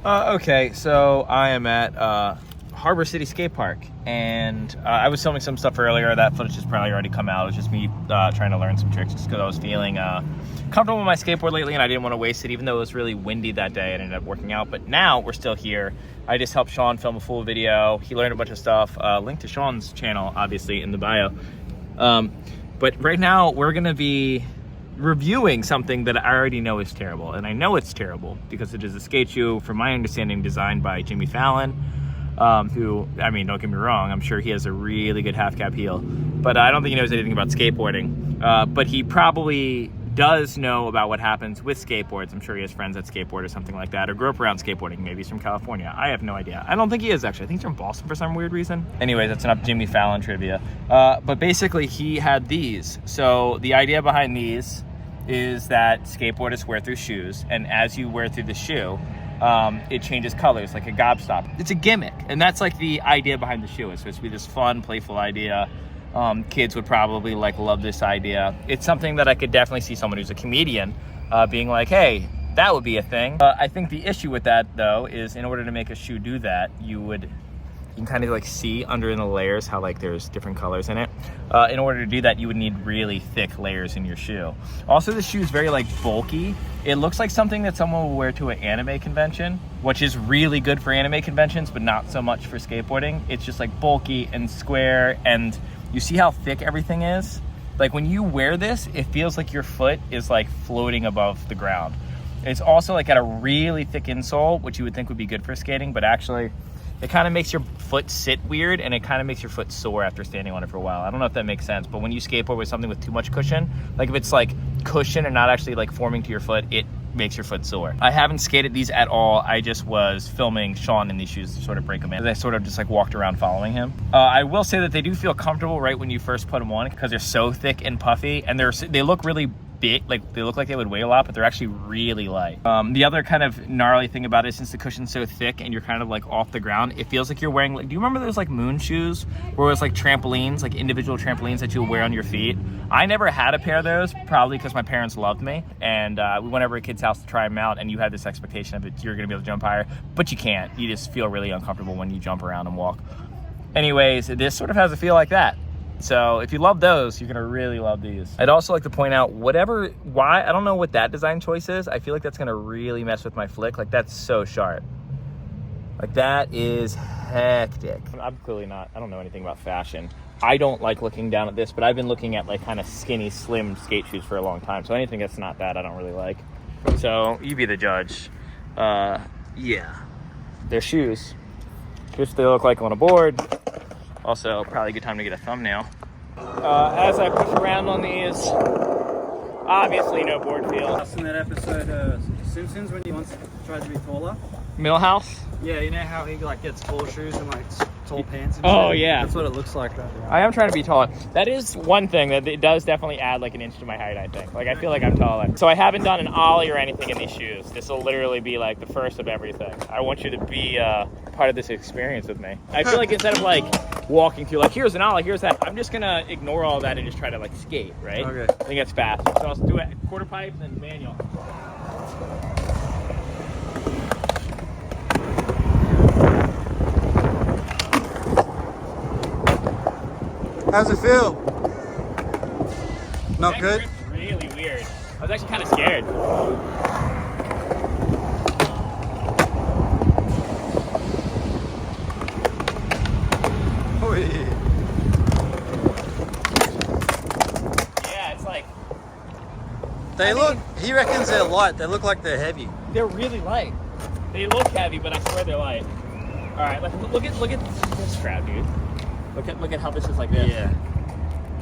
Okay, so I am at Harbor City Skate Park, and I was filming some stuff earlier. That footage has probably already come out. It was just me trying to learn some tricks just because I was feeling comfortable with my skateboard lately, and I didn't want to waste it, even though it was really windy that day. It ended up working out, but now we're still here. I just helped Sean film a full video. He learned a bunch of stuff. Link to Sean's channel, obviously, in the bio. But right now, we're going to be reviewing something that I already know is terrible, and I know it's terrible because it is a skate shoe, from my understanding, designed by Jimmy Fallon, who, I mean, don't get me wrong, I'm sure he has a really good half cap heel, but I don't think he knows anything about skateboarding, but he probably does know about what happens with skateboards. I'm sure he has friends that skateboard or something like that, or grew up around skateboarding. Maybe he's from California. I have no idea. I don't think he is, actually. I think he's from Boston for some weird reason. Anyways, that's enough Jimmy Fallon trivia. But basically, he had these. So the idea behind these is that skateboardists wear through shoes, and as you wear through the shoe, it changes colors like a gobstop. It's a gimmick, and that's like the idea behind the shoe. It's supposed to be this fun, playful idea. Kids would probably love this idea. It's something that I could definitely see someone who's a comedian being like, hey, that would be a thing. I think the issue with that, though, is in order to make a shoe do that, you can kind of see under in the layers how there's different colors in it. In order to do that, you would need really thick layers in your shoe. Also, the shoe is very bulky. It looks like something that someone will wear to an anime convention, which is really good for anime conventions, but not so much for skateboarding. It's just bulky and square, and you see how thick everything is? When you wear this, it feels like your foot is floating above the ground. It's also got a really thick insole, which you would think would be good for skating, but actually it kind of makes your foot sit weird, and it kind of makes your foot sore after standing on it for a while. I don't know if that makes sense, but when you skateboard with something with too much cushion, if it's cushion and not actually forming to your foot, it makes your foot sore. I haven't skated these at all. I just was filming Sean in these shoes to sort of break them in. I sort of just walked around following him. I will say that they do feel comfortable right when you first put them on because they're so thick and puffy, and they look really big. They look like they would weigh a lot, but they're actually really light. The other kind of gnarly thing about it, since the cushion's so thick and you're kind of off the ground, it feels like you're wearing, do you remember those moon shoes where it was trampolines, individual trampolines that you would wear on your feet? I never had a pair of those, probably because my parents loved me, and we went over to a kid's house to try them out, and you had this expectation of it, you're gonna be able to jump higher, but you can't. You just feel really uncomfortable when you jump around and walk. Anyways, this sort of has a feel like that. So if you love those, you're gonna really love these. I'd also like to point out why, I don't know what that design choice is. I feel like that's gonna really mess with my flick. That's so sharp. That is hectic. I'm clearly not, I don't know anything about fashion. I don't like looking down at this, but I've been looking at kind of skinny, slim skate shoes for a long time. So anything that's not that, I don't really like. So you be the judge. Yeah. They're shoes. Just they look like on a board. Also, probably a good time to get a thumbnail. As I push around on these, obviously no board feel. In that episode Simpsons when he once tried to be taller. Millhouse? Yeah, you know how he gets tall shoes and tall pants and Oh shit? yeah. That's what it looks like right now. I am trying to be taller. That is one thing that it does definitely add an inch to my height, I think. I feel like I'm taller. So I haven't done an ollie or anything in these shoes. This will literally be the first of everything. I want you to be part of this experience with me. I feel instead of walking through here's an ollie, here's that, I'm just gonna ignore all that and just try to skate, right? Okay. I think that's fast. So I'll do it quarter pipe and manual. How's it feel? Not That good? grip's really weird. I was actually kind of scared. Oh yeah. Yeah, it's He reckons they're light. They look like they're heavy. they're really light. They look heavy, but I swear they're light. All right, look at this strap, dude. Look at how this is this. Yeah.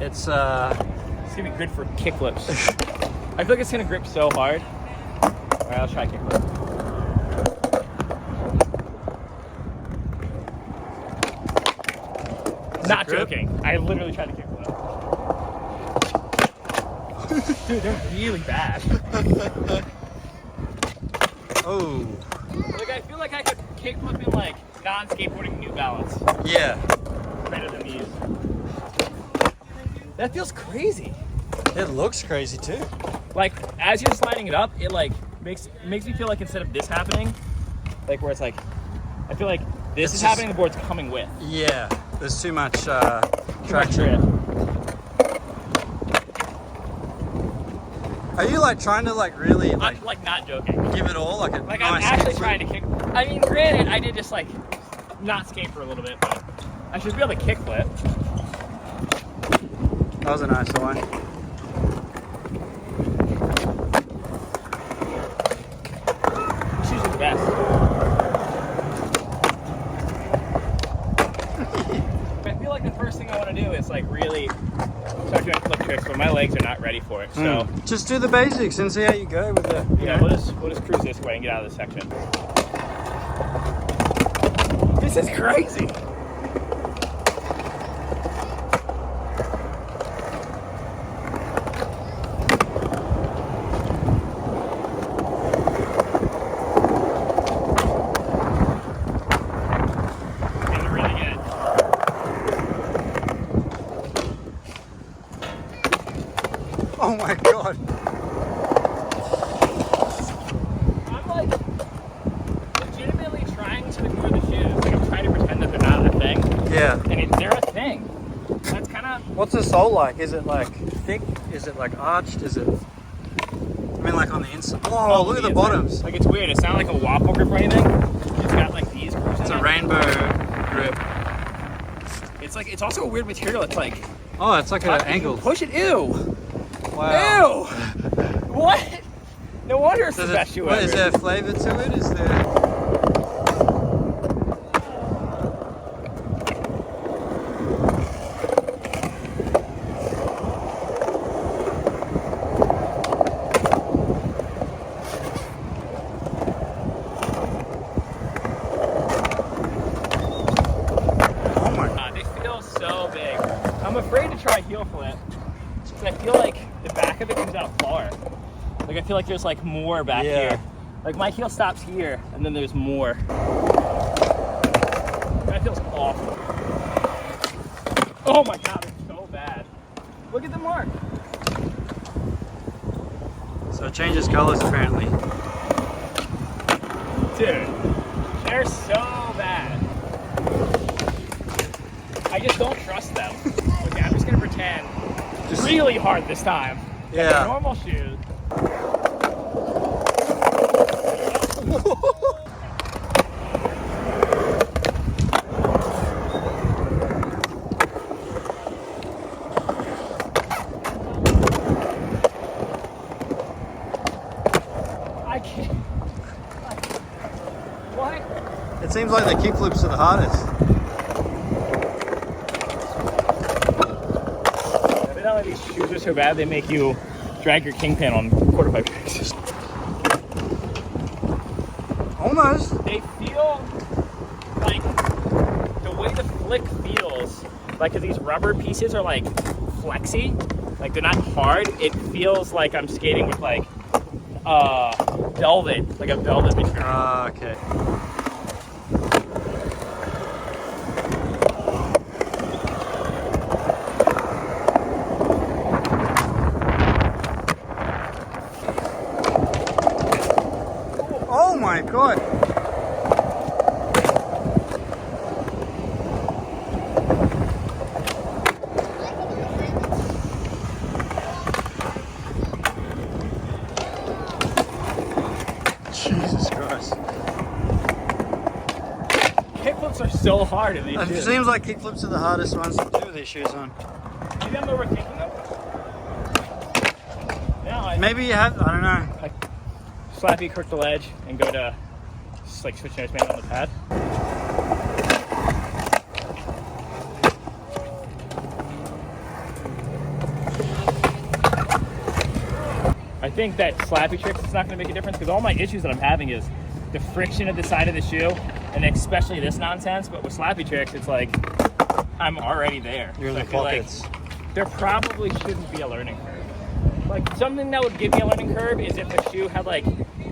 It's gonna be good for kickflips. I feel it's gonna grip so hard. All right, I'll try kickflip. Not joking. I literally tried to kickflip. Dude, they're really bad. oh. I feel like I could kickflip in non-skateboarding New Balance. Yeah. Better than these. That feels crazy. It looks crazy too. As you're sliding it up, it makes me feel instead of this happening, Like where it's like, I feel like this is happening, the board's coming with. Yeah, there's too much Too much traction. drift. Are you like trying to like really like I'm like not joking. give it all like a Like nice I'm actually kickflip? trying to kick. I mean, granted, I did just like not skate for a little bit, but I should be able to kickflip. That was a nice one. She's the best. I feel like the first thing I want to do is like really start doing flip tricks, but my legs are not ready for it. So just do the basics and see how you go with the. yeah, we'll just cruise this way and get out of this section. This is crazy. Oh my god. I'm like legitimately trying to ignore the shoes. Like I'm trying to pretend that they're not a thing. Yeah. And they're a thing. That's kind of. What's the sole like? Is it like thick? Is it like arched? Is it? I mean, like on the inside. Oh, look at the bottoms. Like it's weird. It's not like a waffle grip or anything. It's got like these grooves in It's it. a rainbow grip. It's like it's also a weird material. It's like Oh, it's like an angle. push it. Ew. Wow. Ew. What? No wonder it's the best shoe What, ever. is there flavor to it? Is there? They feel so big. I'm afraid to try heel flip because I feel like the back of it comes out far. Like I feel like there's like more back here. Like my heel stops here and then there's more. That feels awful. Oh my god, it's so bad. Look at the mark. So it changes colors apparently. Dude, they're so bad. I just don't trust them. Okay, I'm just gonna pretend really hard this time. Yeah. Normal shoes. I can't. What? It seems like the kickflips are the hardest. Evidently these shoes are so bad they make you drag your kingpin on quarter pipe tricks. Almost. They feel like the way the flick feels, like if these rubber pieces are like flexy, like they're not hard, it feels like I'm skating with like velvet, like a velvet material. Okay. Oh my god. Jesus Christ. Kickflips are so hard in these It shoes. seems like kickflips are the hardest ones to do with these shoes on. Maybe I'm overthinking them. No, I Maybe you have, I don't know. like slappy crook the ledge and go to just like switch nose man on the pad. I think that slappy tricks is not going to make a difference because all my issues that I'm having is the friction at the side of the shoe and especially this nonsense. But with slappy tricks, it's like I'm already there. You're in So the I feel like pockets. there probably shouldn't be a learning curve. Like something that would give me a learning curve is if the shoe had like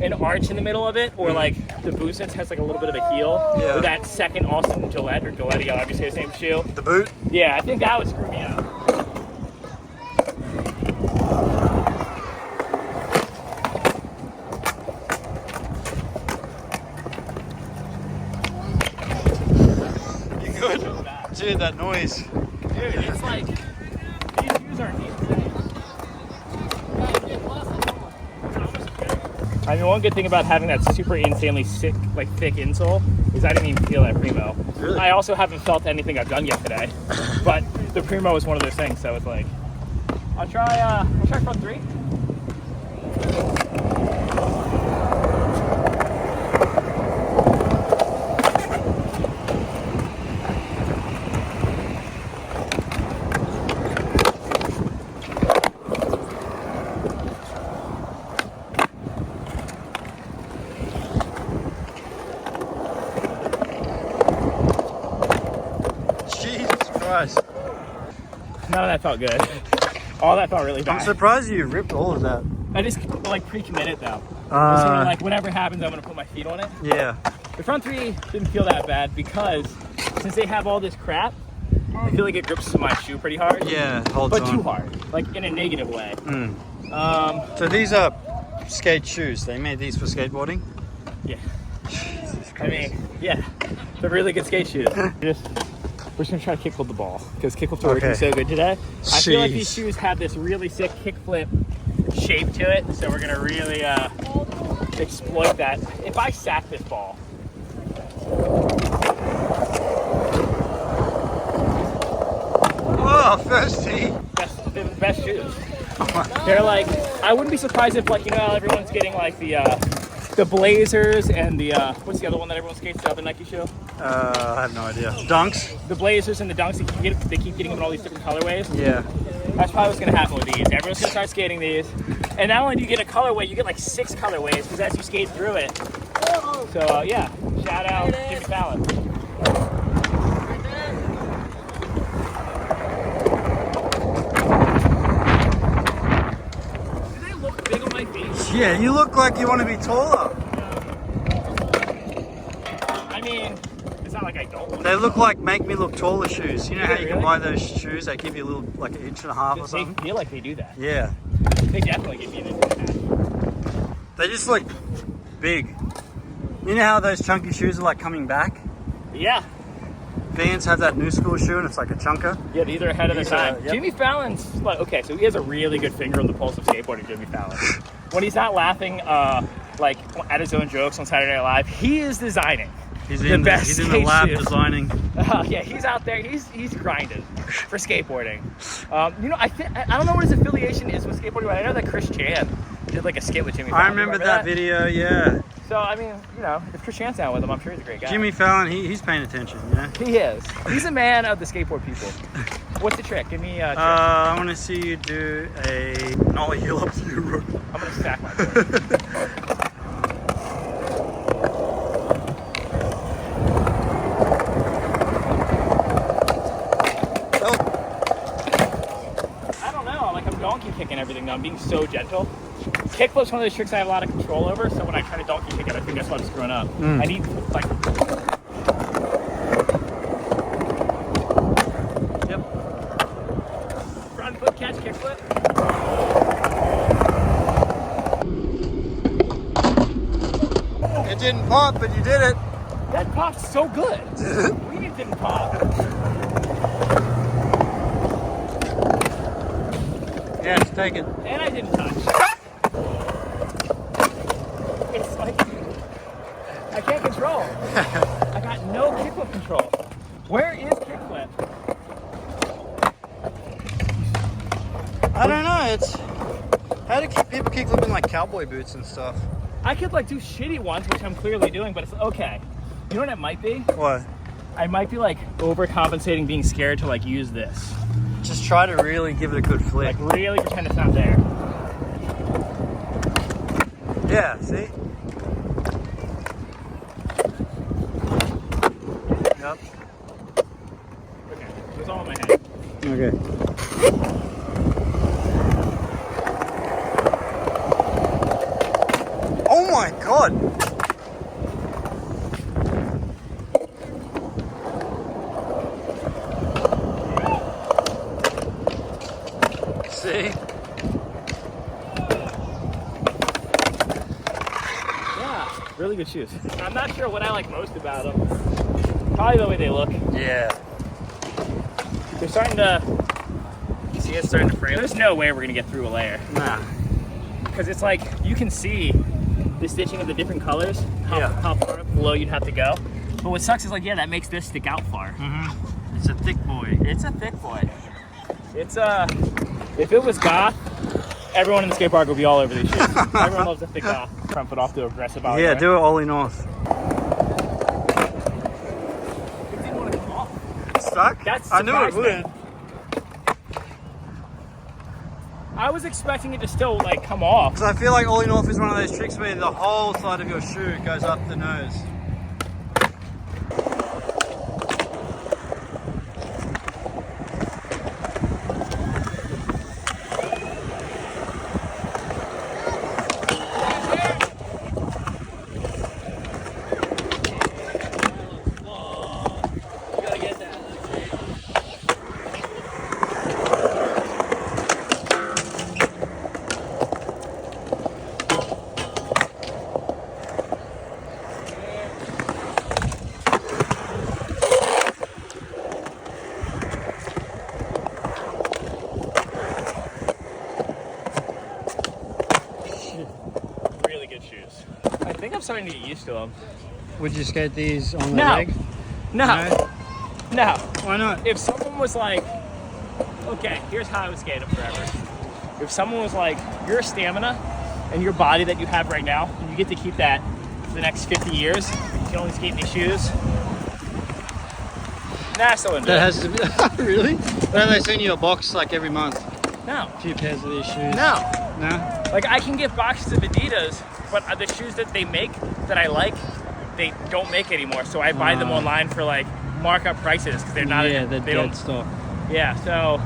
an arch in the middle of it, or like the boot sense has like a little bit of a heel. Yeah. Or that second Austin Gillette or Gillette, obviously the same shoe. The boot? Yeah, I think that would screw me up. dude, that noise. Dude, it's like, these shoes are insane. I mean, one good thing about having that super insanely thick insole is I didn't even feel that Primo. Really? I also haven't felt anything I've done yet today, but the Primo is one of those things, so it's like, I'll try front three. None of that felt good. All that felt really bad. I'm surprised you ripped all of that. I just like pre-committed though. Sort of like whatever happens, I'm gonna put my feet on it. Yeah. The front three didn't feel that bad because since they have all this crap, I feel like it grips to my shoe pretty hard. Yeah, holds on. But too hard, like in a negative way. So these are skate shoes. They made these for skateboarding? Yeah. I mean, yeah, they're really good skate shoes. We're just gonna try to kickflip the ball because kickflips are working so good today. I feel like these shoes have this really sick kickflip shape to it, so we're gonna really exploit that. If I sack this ball, oh, first tee. They're the best shoes. They're like, I wouldn't be surprised if, like, you know how everyone's getting like the Blazers and the what's the other one that everyone skates, the other Nike shoe? I have no idea. Dunks? The Blazers and the Dunks, they keep getting them in all these different colorways. Yeah. That's probably what's gonna happen with these. Everyone's gonna start skating these. And not only do you get a colorway, you get like 6 colorways because as you skate through it. So yeah, shout out Jimmy Fallon. Do they look big on my feet? Yeah, you look like you want to be taller. I mean, it's not like I don't want They look like make me look taller shoes. You know how you can Really? buy those shoes that give you a little, like an inch and a half or They something? feel like they do that. Yeah. They definitely give you an advantage. They just look big. You know how those chunky shoes are like coming back? Yeah. Vans have that new school shoe and it's like a chunker. Yeah, these are ahead of their These are- time. yep. Jimmy Fallon's like, okay, so he has a really good finger on the pulse of skateboarding, Jimmy Fallon. When he's not laughing like at his own jokes on Saturday Night Live, he is designing. He's The in best he's in the skate lab shoes. designing. Yeah, he's out there. He's grinding for skateboarding. You know, I don't know what his affiliation is with skateboarding, but I know that Chris Chan did like a skit with Jimmy Fallon. I remember that video, yeah. So I mean, you know, if Chris Chan's down with him, I'm sure he's a great guy. Jimmy Fallon, he's paying attention, you know? He is. He's a man of the skateboard people. What's the trick? Give me a trick. I want to see you do a nollie heel up to your rope. I'm gonna stack my board. I don't know. Like I'm donkey kicking everything now. I'm being so gentle. Kickflip's one of those tricks I have a lot of control over. So when I try to donkey kick it, I think that's why I'm screwing up. I need like. Yep. Front foot catch, kickflip. It didn't pop, but you did it. That popped so good. What do you mean it didn't pop? Yes, take it. And I didn't touch. It's like I can't control. I got no kickflip control. Where is kickflip? I don't know, it's... How do people kick flip in like cowboy boots and stuff? I could like do shitty ones, which I'm clearly doing, but it's okay. You know what it might be? What? I might be like overcompensating, being scared to like use this. Just try to really give it a good flick. Like really pretend it's not there. Yeah, see? Yep. Okay, it was all in my head. Okay. Oh my god! See? Yeah, really good shoes. I'm not sure what I like most about them. Probably the way they look. Yeah. They're starting to. You see, it's starting to fray. There's no way we're gonna get through a layer. Nah. Because it's like you can see the stitching of the different colors. How far below you'd have to go. But what sucks is like, yeah, that makes this stick out far. It's a thick boy. It's a thick boy. It's if it was goth, everyone in the skate park would be all over these shoes. Everyone loves a thick goth front foot off to aggressive out. Yeah, do it ollie north. It didn't want to come off. Stuck? That's I knew it would. I was expecting it to still like come off. Because I feel like ollie north is one of those tricks where the whole side of your shoe goes up the nose. I think I'm starting to get used to them. Would you skate these on the No. leg? No. No. Why not? If someone was like, okay, here's how I would skate them forever. If someone was like, your stamina and your body that you have right now, and you get to keep that for the next 50 years, you can only skate in these shoes. Nah, I still wouldn't do That it. has to be really? But they send you a box like every month. No. A few pairs of these shoes. No. No? Like I can get boxes of Adidas, but the shoes that they make that I like, they don't make anymore. So I buy them online for like markup prices because they're not. Yeah, they're they dead don't. stock. Yeah, so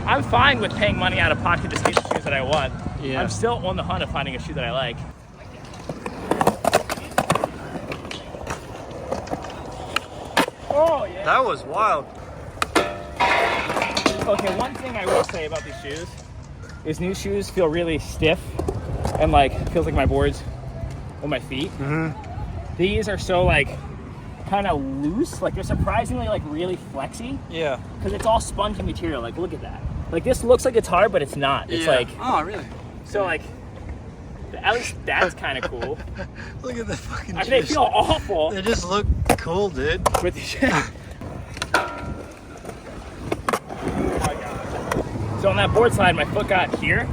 I'm fine with paying money out of pocket to skate the shoes that I want. Yeah. I'm still on the hunt of finding a shoe that I like. Oh yeah. That was wild. Okay, one thing I will say about these shoes is new shoes feel really stiff and like feels like my boards on my feet. These are so like kind of loose, like they're surprisingly like really flexy Yeah. because it's all spongy material. Like look at that. Like this looks like it's hard, but it's not. It's like Oh, really? so like at least that's kind of cool. Look at the fucking I mean, they feel awful They just look cool, dude. with these. So on that board slide, my foot got here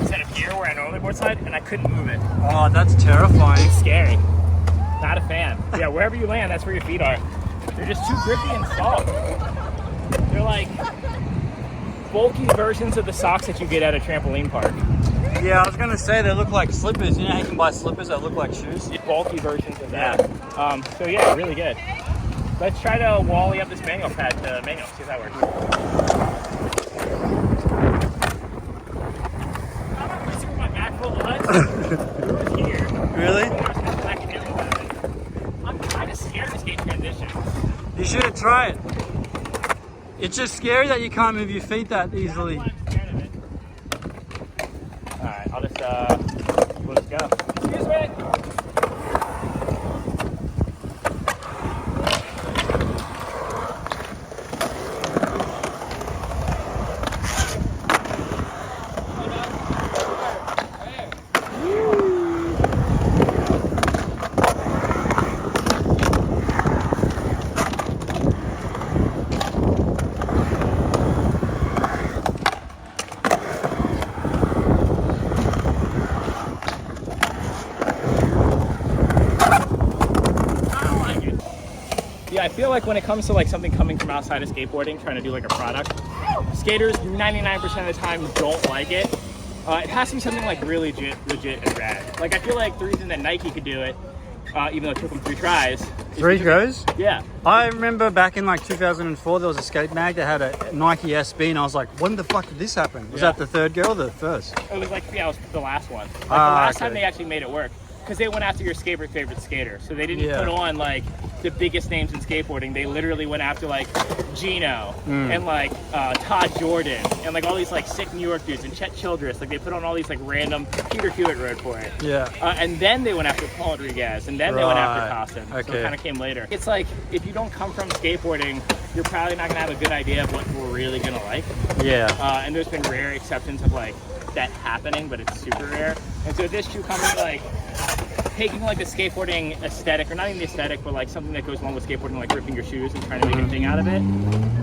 instead of here where I normally board slide, and I couldn't move it. Oh, that's terrifying. It's scary. Not a fan. Yeah, wherever you land, that's where your feet are. They're just too grippy and soft. They're like bulky versions of the socks that you get at a trampoline park. Yeah, I was gonna say they look like slippers. You know how you can buy slippers that look like shoes? Bulky versions of that. So yeah, really good. Let's try to wally up this manual pad to manual, see if that works. My back full of here. Really? I'm kind of scared to skate transition. You should try it. It's just scary that you can't move your feet that easily. Alright, I'll just, we'll just go. Excuse me! I feel like when it comes to like something coming from outside of skateboarding, trying to do like a product, skaters 99% of the time don't like it. It has to be something like really legit and rad. Like I feel like the reason that Nike could do it, even though it took them 3 tries. 3 goes? Yeah. I remember back in like 2004, there was a skate mag that had a Nike SB, and I was like, when the fuck did this happen? Was that the 3rd go or the 1st? It was like, yeah, it was the last one. Like the last time they actually made it work. because they went after your favorite skater. So they didn't Yeah. put on like the biggest names in skateboarding. They literally went after like Gino and like Todd Jordan and like all these like sick New York dudes and Chet Childress. Like they put on all these like random. Peter Hewitt rode for it. Yeah. And then they went after Paul Rodriguez, and then they went after Costin. So Okay. it kind of came later. It's like if you don't come from skateboarding, you're probably not gonna have a good idea of what we're really gonna like. Yeah. And there's been rare exceptions of like that happening, but it's super rare. And so this shoe company like taking like the skateboarding aesthetic, or not even the aesthetic, but like something that goes along with skateboarding, like ripping your shoes and trying to make a thing out of it.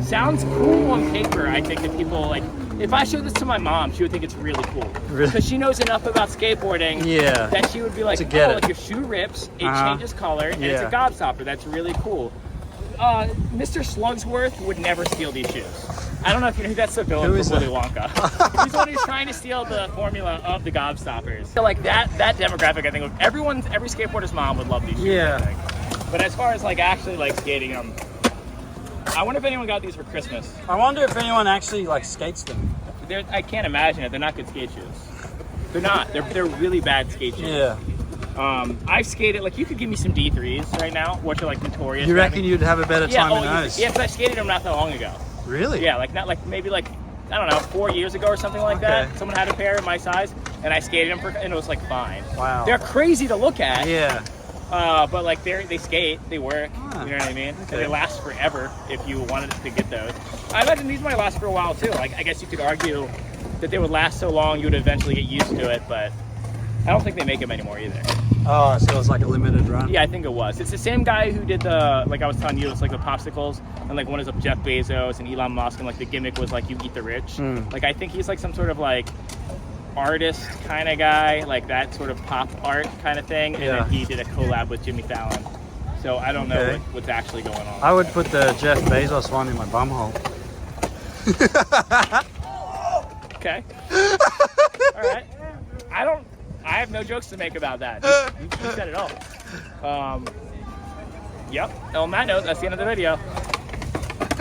Sounds cool on paper. I think that people like, if I showed this to my mom, she would think it's really cool. Really? Because she knows enough about skateboarding Yeah. that she would be like, To get oh, it. like your shoe rips, it changes color, and it's a Yeah. gobstopper. That's really cool. Mr. Slugsworth would never steal these shoes. I don't know if you know who that's the villain Who is from Willy that? Wonka. He's the one who's trying to steal the formula of the gobstoppers. So like that demographic, I think every skateboarder's mom would love these shoes. Yeah. I think. But as far as like actually like skating them, I wonder if anyone got these for Christmas. I wonder if anyone actually like skates them. I can't imagine it. They're not good skate shoes. They're not. They're really bad skate shoes. Yeah. I've skated, like you could give me some D3s right now, which are like notorious. You reckon you'd have a better time in those? Yeah, because I skated them not that long ago. Really? Yeah, like not like maybe like I don't know, 4 years ago or something like that. Someone had a pair of my size, and I skated them and it was like fine. Wow. They're crazy to look at. Yeah. But like they skate, they work. Ah, you know what I mean? okay. And they last forever if you wanted to get those. I imagine these might last for a while too. Like I guess you could argue that they would last so long you would eventually get used to it, but I don't think they make them anymore either. Oh, so it was like a limited run. Yeah, I think it was. It's the same guy who did the, like I was telling you, it's like the popsicles, and like one is of Jeff Bezos and Elon Musk, and like the gimmick was like you eat the rich. Like I think he's like some sort of like artist kind of guy, like that sort of pop art kind of thing, and then he did a collab with Jimmy Fallon. So I don't know what's actually going on. I would put the Jeff Bezos one in my bumhole. Okay. All right. I have no jokes to make about that. You said it all. Yep. On that note, that's the end of the video.